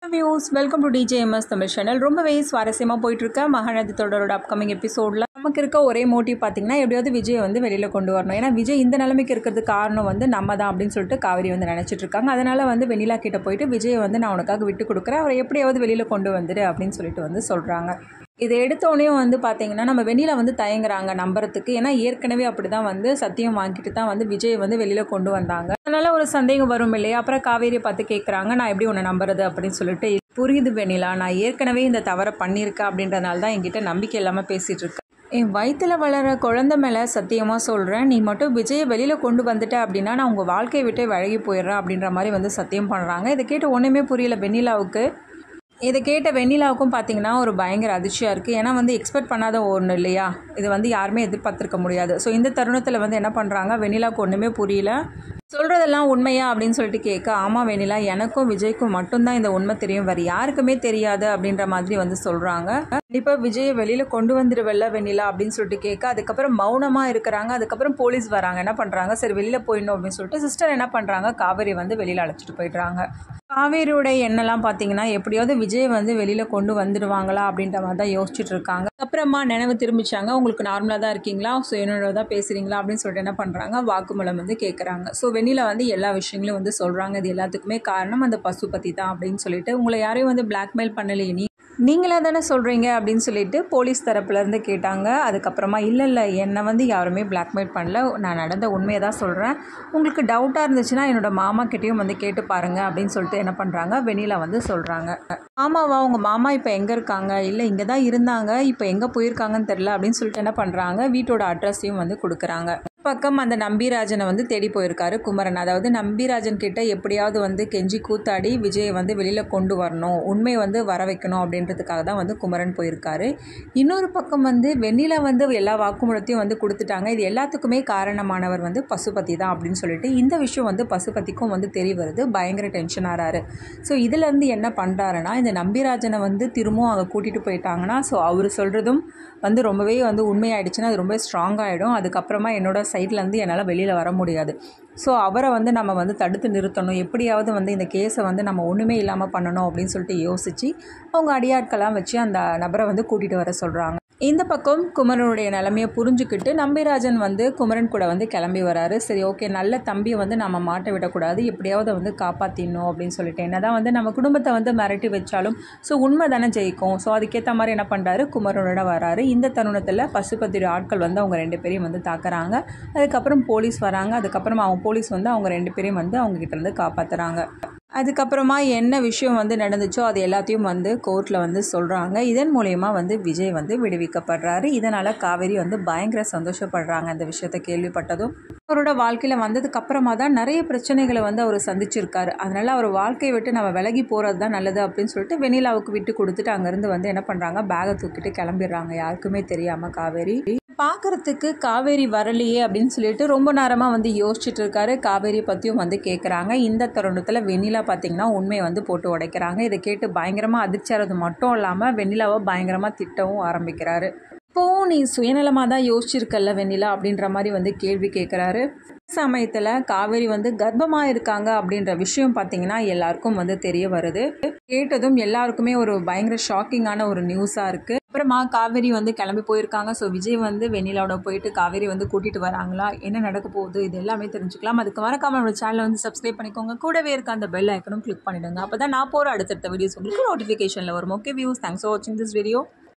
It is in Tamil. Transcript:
Views welcome to TJMS Tamil channel. ரொம்பவே சுவாரஸ்யமாக போயிட்டுருக்க மகாநதி தொடரோட அப்கமிங் எபிசோடில் நமக்கு இருக்க ஒரே மோட்டிவ் பார்த்திங்கன்னா எப்படியாவது விஜய் வந்து வெளியில் கொண்டு வரணும். ஏன்னா விஜய் இந்த நிலைமைக்கு இருக்கிறதுக்கு காரணம் வந்து நம்ம தான் அப்படின்னு சொல்லிட்டு காவேரி வந்து நினச்சிட்டு இருக்காங்க. அதனால் வந்து வெண்ணிலா கிட்ட போயிட்டு விஜய் வந்து நான் உனக்காக விட்டு கொடுக்குறேன், அவரை எப்படியாவது வெளியில் கொண்டு வந்துடு அப்படின்னு சொல்லிட்டு வந்து சொல்கிறாங்க. இதை எடுத்தோடனே வந்து பார்த்திங்கன்னா நம்ம வெண்ணிலா வந்து தயங்குறாங்க நம்புறதுக்கு. ஏன்னா ஏற்கனவே அப்படி தான் வந்து சத்தியம் வாங்கிட்டு தான் வந்து விஜய் வந்து வெளியில் கொண்டு வந்தாங்க. அதனால் ஒரு சந்தேகம் வரும் இல்லையா. அப்புறம் காவேரியை பார்த்து கேட்குறாங்க, நான் எப்படி உன்னை நம்புறது அப்படின்னு சொல்லிட்டு. புரியுது வெண்ணிலா, நான் ஏற்கனவே இந்த தவறை பண்ணியிருக்கேன் அப்படின்றதுனால தான் என்கிட்ட நம்பிக்கை இல்லாமல் பேசிகிட்டு இருக்கேன். என் வயிற்றில் வளர குழந்தை மேலே சத்தியமாக சொல்கிறேன், நீ மட்டும் விஜயை வெளியில் கொண்டு வந்துட்ட அப்படின்னா நான் உங்கள் வாழ்க்கையை விட்டு விலகி போயிடுறேன் அப்படின்ற மாதிரி வந்து சத்தியம் பண்ணுறாங்க. இதை கேட்டு ஒன்றுமே புரியல வெண்ணிலாவுக்கு. இதை கேட்ட வெண்ணிலாவுக்கும் பார்த்திங்கன்னா ஒரு பயங்கர அதிர்ச்சியாக இருக்குது. ஏன்னா வந்து எக்ஸ்பெக்ட் பண்ணாத ஒன்று இல்லையா, இது வந்து யாருமே எதிர்பார்த்துருக்க முடியாது. ஸோ இந்த தருணத்தில் வந்து என்ன பண்ணுறாங்க, வெண்ணிலாவுக்கு ஒன்றுமே புரியல. சொல்கிறதெல்லாம் உண்மையா அப்படின்னு சொல்லிட்டு கேட்க, ஆமாம் வெண்ணிலா, எனக்கும் விஜய்க்கும் மட்டும்தான் இந்த உண்மை தெரியும், வேறு யாருக்குமே தெரியாது அப்படின்ற மாதிரி வந்து சொல்கிறாங்க. கண்டிப்பாக விஜயை வெளியில் கொண்டு வந்துடுவல்ல வெண்ணிலா அப்படின்னு சொல்லிட்டு கேட்க, அதுக்கப்புறம் மௌனமாக இருக்கிறாங்க. அதுக்கப்புறம் போலீஸ் வராங்க. என்ன பண்ணுறாங்க, சரி வெளியில் போயிடணும் அப்படின்னு சொல்லிட்டு சிஸ்டர் என்ன பண்ணுறாங்க, காவேரி வந்து வெளியில் அழைச்சிட்டு போயிடுறாங்க. காவேரியோட எண்ணெல்லாம் பார்த்தீங்கன்னா எப்படியாவது விஜய் வந்து வெளியில் கொண்டு வந்துடுவாங்களா அப்படின்ற மாதிரி தான் யோசிச்சுட்டு இருக்காங்க. அப்புறமா நினைவு திரும்பிச்சாங்க, உங்களுக்கு நார்மலாக தான் இருக்கீங்களா, ஸோ என்னோட தான் பேசுகிறீங்களா அப்படின்னு சொல்லிட்டு என்ன பண்ணுறாங்க, வாக்குமூலம் வந்து கேட்குறாங்க. ஸோ வெண்ணிலா வந்து எல்லா விஷயங்களும் வந்து சொல்கிறாங்க. இது எல்லாத்துக்குமே காரணம் அந்த பசுபதி தான் அப்படின்னு சொல்லிட்டு, உங்களை யாரையும் வந்து பிளாக்மெயில் பண்ணலையே, நீங்களாக தானே சொல்கிறீங்க அப்படின்னு சொல்லிட்டு போலீஸ் தரப்புலேருந்து கேட்டாங்க. அதுக்கப்புறமா இல்லை என்னை வந்து யாருமே பிளாக்மெயில் பண்ணல, நான் நடந்த உண்மையை தான் சொல்கிறேன், உங்களுக்கு டவுட்டாக இருந்துச்சுன்னா என்னோடய மாமா கிட்டேயும் வந்து கேட்டு பாருங்கள் அப்படின்னு சொல்லிட்டு என்ன பண்ணுறாங்க, வெண்ணிலா வந்து சொல்கிறாங்க. மாமாவா, உங்கள் மாமா இப்போ எங்கே இருக்காங்க, இல்லை இங்கே தான் இருந்தாங்க, இப்போ எங்கே போயிருக்காங்கன்னு தெரில அப்படின்னு சொல்லிட்டு என்ன பண்ணுறாங்க, வீட்டோட அட்ரஸையும் வந்து கொடுக்குறாங்க. பக்கம் அந்த நம்பிராஜனை வந்து தேடி போயிருக்காரு குமரன். அதாவது நம்பிராஜன் கிட்ட எப்படியாவது வந்து கெஞ்சி கூத்தாடி விஜயை வந்து வெளியில் கொண்டு வரணும், உண்மையை வந்து வர வைக்கணும் அப்படின்றதுக்காக தான் வந்து குமரன் போயிருக்காரு. இன்னொரு பக்கம் வந்து வெண்ணிலா வந்து எல்லா வாக்குமூலத்தையும் வந்து கொடுத்துட்டாங்க. இது எல்லாத்துக்குமே காரணமானவர் வந்து பசுபதி தான் அப்படின்னு சொல்லிட்டு இந்த விஷயம் வந்து பசுபதிக்கும் வந்து தெரிய வருது. பயங்கர டென்ஷன் ஆகிறாரு. ஸோ இதுலேருந்து என்ன பண்ணுறாருன்னா, இந்த நம்பிராஜனை வந்து திரும்பவும் அங்கே கூட்டிகிட்டு போயிட்டாங்கன்னா ஸோ அவர் சொல்கிறதும் வந்து ரொம்பவே வந்து உண்மையாயிடுச்சுன்னா அது ரொம்ப ஸ்ட்ராங் ஆகிடும். அதுக்கப்புறமா என்னோட சைட்லேருந்து என்னால் வெளியில் வர முடியாது. ஸோ அவரை வந்து நம்ம வந்து தடுத்து நிறுத்தணும், எப்படியாவது வந்து இந்த கேஸை வந்து நம்ம ஒன்றுமே இல்லாமல் பண்ணணும் அப்படின்னு சொல்லிட்டு யோசித்து அவங்க அடியாட்கள்லாம் வச்சு அந்த நபரை வந்து கூட்டிகிட்டு வர சொல்கிறாங்க. இந்த பக்கம் குமரனுடைய நிலைமையை புரிஞ்சுக்கிட்டு நம்பிராஜன் வந்து குமரன் கூட வந்து கிளம்பி வராரு. சரி ஓகே, நல்ல தம்பியை வந்து நம்ம மாட்ட விடக்கூடாது, எப்படியாவது வந்து காப்பாற்றிடணும் அப்படின்னு சொல்லிட்டு, என்ன தான் வந்து நம்ம குடும்பத்தை வந்து மிரட்டி வச்சாலும் ஸோ உண்மை தானே ஜெயிக்கும். ஸோ அதுக்கேற்ற மாதிரி என்ன பண்ணுறாரு, குமரனோட வராரு. இந்த தருணத்தில் பசுபதி ஆட்கள் வந்து அவங்க 2 பேரையும் வந்து தாக்குறாங்க. அதுக்கப்புறம் போலீஸ் வராங்க. அதுக்கப்புறம் அவங்க போலீஸ் வந்து அவங்க 2 பேரையும் வந்து அவங்க கிட்ட இருந்து காப்பாற்றுறாங்க. அதுக்கப்புறமா என்ன விஷயம் வந்து நடந்துச்சோ அது எல்லாத்தையும் வந்து கோர்ட்டில் வந்து சொல்கிறாங்க. இதன் மூலயமா வந்து விஜய் வந்து விடுவிக்கப்படுறாரு. இதனால் காவேரி வந்து பயங்கர சந்தோஷப்படுறாங்க இந்த விஷயத்தை கேள்விப்பட்டதும். அவரோட வாழ்க்கையில் வந்ததுக்கப்புறமா தான் நிறைய பிரச்சனைகளை வந்து அவர் சந்திச்சிருக்காரு. அதனால் அவர் வாழ்க்கையை விட்டு நம்ம விலகி போகிறது தான் நல்லது அப்படின்னு சொல்லிட்டு வெண்ணிலாவுக்கு விட்டு கொடுத்துட்டு அங்கேருந்து வந்து என்ன பண்ணுறாங்க, பேகை தூக்கிட்டு கிளம்பிடுறாங்க, யாருக்குமே தெரியாமல். காவேரி பார்க்குறதுக்கு காவேரி வரலையே அப்படின்னு சொல்லிட்டு ரொம்ப நேரமாக வந்து யோசிச்சுட்டு இருக்காரு. காவேரி பற்றியும் வந்து கேட்குறாங்க. இந்த தருணத்தில் வெண்ணிலா பார்த்திங்கன்னா உண்மையை வந்து போட்டு உடைக்கிறாங்க. இதை கேட்டு பயங்கரமாக அதிர்ச்சியாகிறது மட்டும் இல்லாமல் வெண்ணிலாவை பயங்கரமாக திட்டவும் ஆரம்பிக்கிறாரு. இப்போவும் நீ சுயநலமாக தான் யோசிச்சிருக்கல்ல வெண்ணிலா அப்படின்ற மாதிரி வந்து கேள்வி கேட்குறாரு. சமயத்தில் காவேரி வந்து கர்ப்பமாக இருக்காங்க அப்படின்ற விஷயம் பார்த்திங்கன்னா எல்லாருக்கும் வந்து தெரிய வருது. கேட்டதும் எல்லாருக்குமே ஒரு பயங்கர ஷாக்கிங்கான ஒரு நியூஸாக இருக்குது. அப்புறமா காவேரி வந்து கிளம்பி போயிருக்காங்க. ஸோ விஜய் வந்து வெண்ணிலாவோட போயிட்டு காவேரி வந்து கூட்டிகிட்டு வராங்களா, என்ன நடக்க போகுது, இது எல்லாமே தெரிஞ்சுக்கலாம். அதுக்கு மறக்காம நம்மளோட சேனலை வந்து சப்ஸ்கிரைப் பண்ணிக்கோங்க. கூடவே இருக்க அந்த பெல் ஐக்கனும் கிளிக் பண்ணிவிடுங்க. அப்போ தான் நான் போகிற அடுத்தடுத்த வீடியோஸ் உங்களுக்கு நோட்டிஃபிகேஷனில் வரும். ஓகே வியூஸ், தேங்க்ஸ் ஃபார் வாட்சிங் திஸ் வீடியோ.